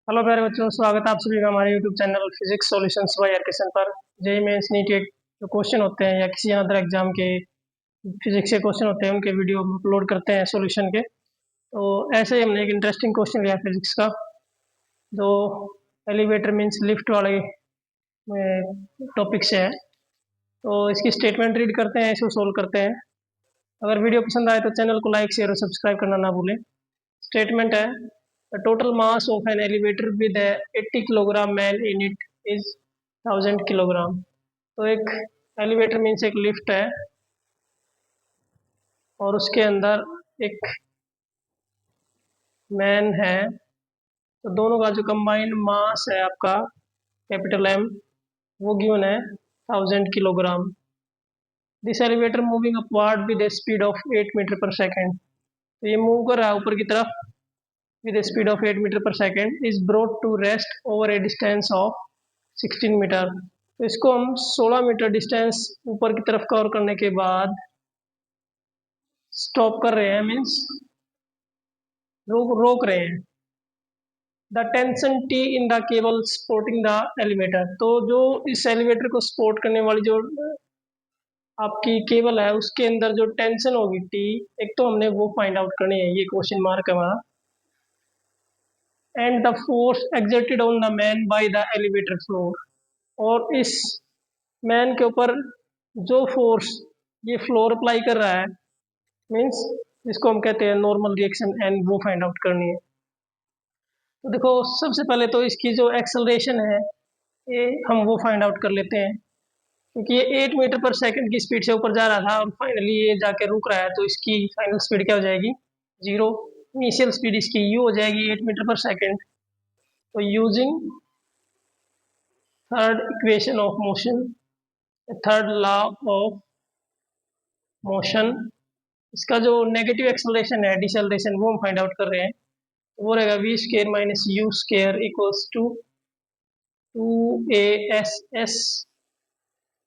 Hello प्यारे बच्चों, स्वागत है आप सभी का हमारे YouTube channel physics solutions by R पर। जेई मेंस नीट के जो क्वेश्चन होते हैं या किसी अदर एग्जाम के फिजिक्स के क्वेश्चन होते हैं उनके वीडियो हम अपलोड करते हैं सॉल्यूशन के। तो ऐसे ही हमने एक इंटरेस्टिंग क्वेश्चन लिया फिजिक्स का, जो एलिवेटर मीन्स लिफ्ट वाले टॉपिक से है। तो इसकी स्टेटमेंट रीड करते हैं, इसको सोल्व करते हैं। अगर वीडियो पसंद आए तो चैनल को लाइक शेयर और सब्सक्राइब करना ना भूलें। स्टेटमेंट है, the total mass of an elevator with a 80 kilogram man in it is 1000 kilogram. तो एक एलिवेटर मीन्स एक लिफ्ट है और उसके अंदर एक मैन है। तो दोनों का जो कंबाइंड मास है आपका कैपिटल एम, वो गिवन है 1000 kilogram. This elevator moving upward with a speed of 8 metre per second. तो ये मूव कर रहा है ऊपर की तरफ with a speed of 8 meter per second is brought to rest over a distance of 16 metre. तो इसको हम 16 मीटर डिस्टेंस ऊपर की तरफ कवर करने के बाद स्टॉप कर रहे हैं, मीन्स रोक रोक रहे हैं। The tension T in the cable supporting the elevator. तो जो इस एलिवेटर को सपोर्ट करने वाली जो आपकी केबल है उसके अंदर जो टेंशन होगी टी, एक तो हमने वो फाइंड आउट करनी है, ये क्वेश्चन मार्क है हमारा। And the force exerted on the man by the elevator floor. और इस मैन के ऊपर जो फोर्स ये फ्लोर अप्लाई कर रहा है, मीन्स इसको हम कहते हैं नॉर्मल रिएक्शन, एंड वो फाइंड आउट करनी है। तो देखो, सबसे पहले तो इसकी जो एक्सेलरेशन है ये हम वो फाइंड आउट कर लेते हैं। क्योंकि ये 8 मीटर पर सेकंड की स्पीड से ऊपर जा रहा था और फाइनली ये जाके रुक रहा है, तो इसकी फाइनल स्पीड क्या हो जाएगी? जीरो। इनिशियल स्पीड इसकी यू हो जाएगी 8 मीटर पर सेकंड। तो using third equation of motion, third law of motion, इसका जो नेगेटिव एक्सेलरेशन है, डिसेलरेशन, वो हम फाइंड आउट कर रहे हैं। वो रहेगा V square minus U square equals to 2a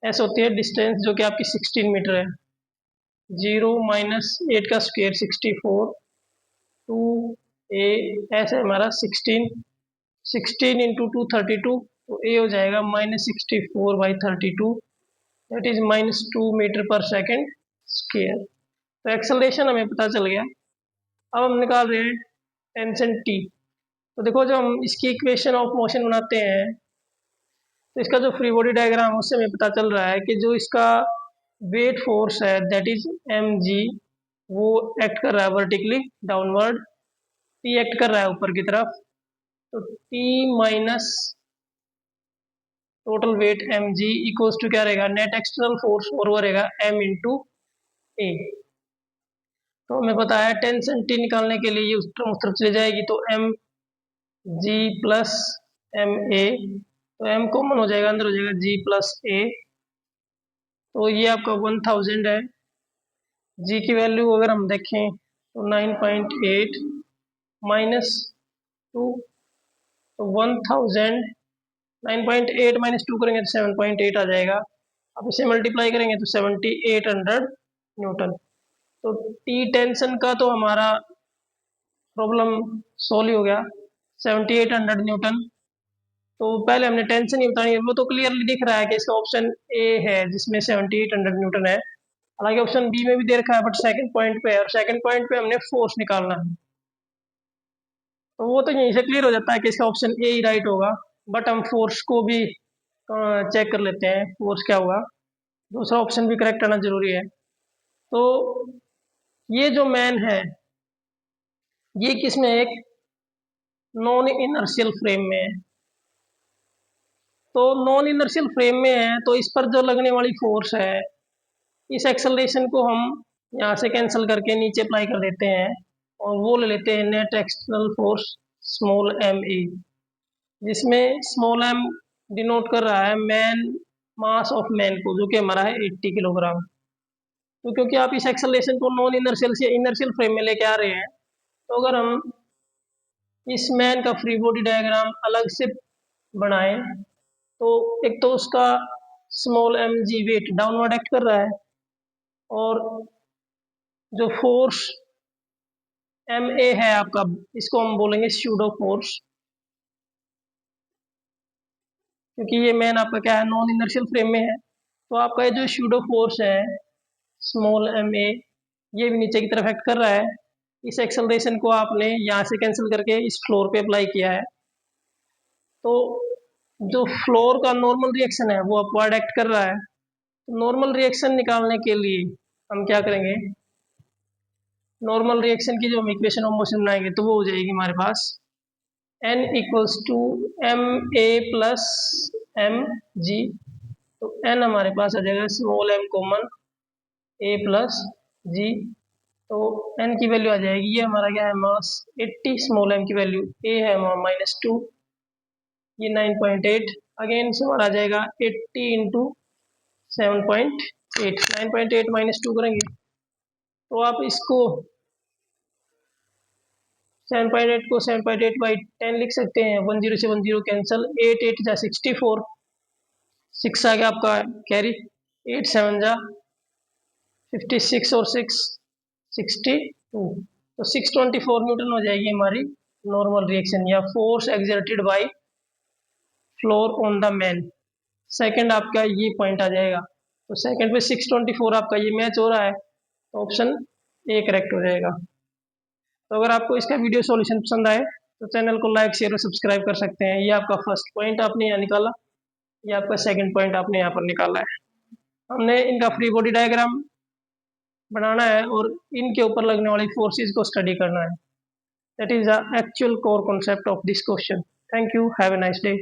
S होती है डिस्टेंस जो कि आपकी 16 मीटर है। 0 माइनस 8 का स्क्वेयर 64, 2a एस है हमारा 16, 16 इंटू 2 32, तो ए हो जाएगा -64/32, that is -2 metre per second square. तो एक्सेलरेशन हमें पता चल गया। अब हम निकाल रहे हैं टेंशन टी। तो देखो, जब हम इसकी इक्वेशन ऑफ मोशन बनाते हैं तो इसका जो फ्री बॉडी डायग्राम है उससे हमें पता चल रहा है कि जो इसका वेट फोर्स है दैट इज एम जी, वो एक्ट कर रहा है वर्टिकली डाउनवर्ड, टी एक्ट कर रहा है ऊपर की तरफ। तो T minus total weight M G equals to क्या रहेगा? नेट एक्सटर्नल फोर्स, और वो रहेगा एम इंटू ए। तो हमें पता है टेंशन टी निकालने के लिए ये उस तरफ चले जाएगी, तो M G plus M A, तो एम कॉमन हो जाएगा, अंदर हो जाएगा जी प्लस ए। तो ये आपका 1000 है। जी की वैल्यू अगर हम देखें तो 9.8 -2, तो 1000, 9.8 -2 करेंगे तो 7.8 आ जाएगा। अब इसे मल्टीप्लाई करेंगे तो 7800 न्यूटन। तो टी टेंशन का तो हमारा प्रॉब्लम सोल्व ही हो गया, 7800 न्यूटन। तो पहले हमने टेंशन ही बतानी है, वो तो क्लियरली दिख रहा है कि इसका ऑप्शन ए है जिसमें 7800 न्यूटन है। हालांकि ऑप्शन बी में भी दे रखा है बट सेकंड पॉइंट पे है, और सेकंड पॉइंट पे हमने फोर्स निकालना है। तो वो तो यहीं से क्लियर हो जाता है कि इसका ऑप्शन ए ही राइट होगा। बट हम फोर्स को भी चेक कर लेते हैं, फोर्स क्या होगा। दूसरा ऑप्शन भी करेक्ट आना जरूरी है। तो ये जो मैन है ये किसमें? एक नॉन इनर्शियल फ्रेम में है। तो नॉन इनर्शियल फ्रेम में है तो इस पर जो लगने वाली फोर्स है, इस एक्सेलरेशन को हम यहाँ से कैंसिल करके नीचे अप्लाई कर देते हैं, और वो ले लेते हैं net external force small M E, जिसमें स्मॉल एम डिनोट कर रहा है मैन, मास ऑफ मैन को, जो कि हमारा है 80 किलोग्राम। तो क्योंकि आप इस एक्सेलरेशन को नॉन इनर्शियल से इनर्शियल फ्रेम में लेके आ रहे हैं, तो अगर हम इस मैन का फ्री बॉडी डायग्राम अलग से बनाएं, तो एक तो उसका small M G weight downward act कर रहा है, और जो फोर्स एम ए है आपका, इसको हम बोलेंगे स्यूडो फोर्स। क्योंकि ये मैन आपका क्या है, नॉन इनर्शियल फ्रेम में है। तो आपका ये जो स्यूडो फोर्स है स्मॉल एम ए, ये भी नीचे की तरफ एक्ट कर रहा है। इस एक्सेलरेशन को आपने यहाँ से कैंसिल करके इस फ्लोर पे अप्लाई किया है। तो जो फ्लोर का नॉर्मल रिएक्शन है वो अपवर्ड एक्ट कर रहा है। तो नॉर्मल रिएक्शन निकालने के लिए हम क्या करेंगे, नॉर्मल रिएक्शन की जो हम इक्वेशन ऑफ मोशन बनाएंगे तो वो हो जाएगी हमारे पास n equals to M A plus M G. तो n हमारे पास आ जाएगा small m common a plus G. तो n की वैल्यू आ जाएगी, ये हमारा क्या है मास 80, स्मॉल m की वैल्यू a है -2, ये 9.8। अगेन से हमारा आ जाएगा 80 इंटू 7.8, 9.8 -2 करेंगे तो आप इसको 7.8 को 7.8 बाई 10 लिख सकते हैं। 10 से 10 कैंसिल, 8 8 जा 64, 6 आ गया आपका कैरी, 8 7 जा 56 और 6 62। तो 624 न्यूटन हो जाएगी हमारी नॉर्मल रिएक्शन या force exerted by floor on the man. Second आपका ये पॉइंट आ जाएगा। तो सेकंड पे 624 आपका ये मैच हो रहा है, तो ऑप्शन ए करेक्ट हो जाएगा। तो अगर आपको इसका वीडियो सॉल्यूशन पसंद आए तो चैनल को लाइक शेयर और सब्सक्राइब कर सकते हैं। ये आपका फर्स्ट पॉइंट आपने यहाँ निकाला, ये आपका सेकंड पॉइंट आपने यहाँ पर निकाला है। हमने इनका फ्री बॉडी डायग्राम बनाना है और इनके ऊपर लगने वाली फोर्सेस को स्टडी करना है। That is the actual core concept of this question. Thank you, have a nice day.